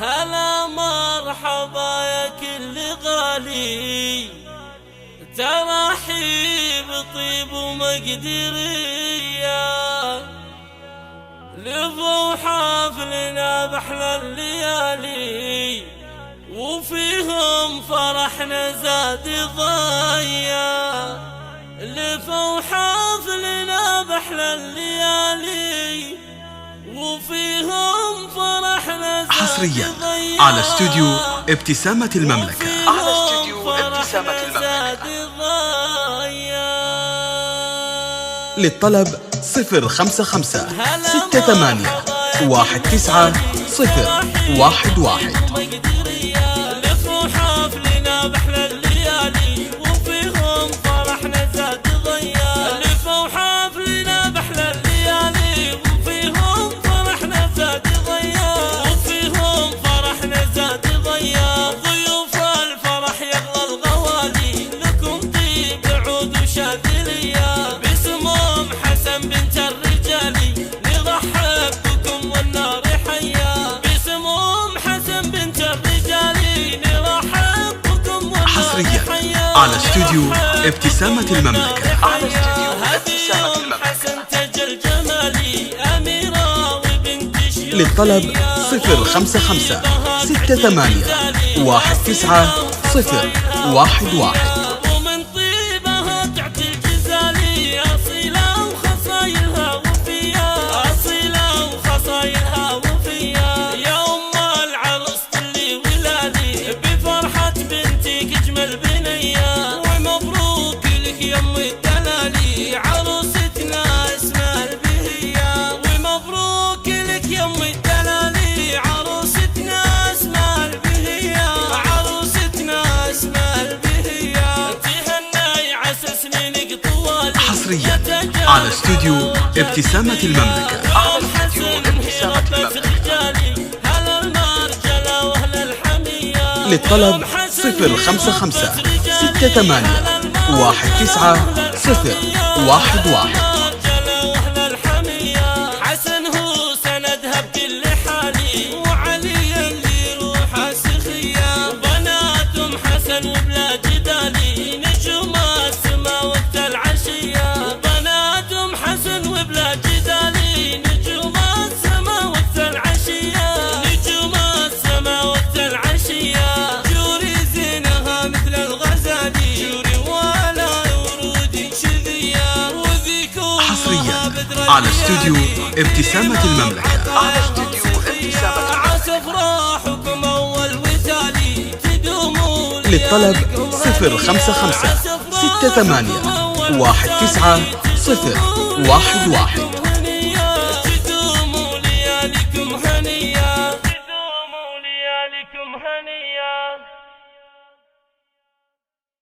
هلا مرحبا يا كل غالي، ترحيب طيب ومقدرية، لفوا حفلنا بأحلى الليالي وفيهم فرحنا زاد ضيا. لفوا حفلنا بأحلى الليالي وفيهم فرحنا زاد حصريا على استوديو ابتسامة المملكة. للطلب 055 68 19 011. لفوا حفلنا بأحلى الليالي وفيهم فرحنا زاد ضيا. لفوا حفلنا بأحلى الليالي وفيهم فرحنا زاد ضيا. وفيهم فرحنا زاد ضيا. ضيوف الفرح يغلى الغوالي، لكم طيب عود وشاذلية، باسمهم حسن بنت الرجالي نرحب بكم والنار حيا. باسمهم حسن بنت الرجالي نرحب بكم والنار حصريا على استوديو ابتسامة المملكة. للطلب 055 68 19 011. ومن طيبها تعطي الجزالي، أصيلة وخصايلها وفيا، أصيلة وخصايلها وفيا. يا أم العروس طلي ولادي بفرحة بنتك أجمل بنية، ومبروك لك يا أم الدلالي عروستنا اسمها البهية. ومبروك لك يا أم الدلالي عروستنا اسمها البهية، عروستنا اسمها البهية. تهني عسى سنينك طوالي. حصريا على استوديو ابتسامة المملكة. للطلب 055 68 19 011. حسن هو سندها بكل حالي، وعلي اللي روحه سخية، وبناتهم حسن وبلا جدالي نجوم السما وقت العشية. وبناتهم حسن وبلا جدالي نجوم السما وقت العشية، نجوم السما وقت العشية. جوري زينها مثل الغزالي، جوري ولا ورودي شذية، وذيكم حصريا على استوديو ابتسامة المملكة. افراحكم اول وتالي تدوموا. للطلب 055 68 19 011.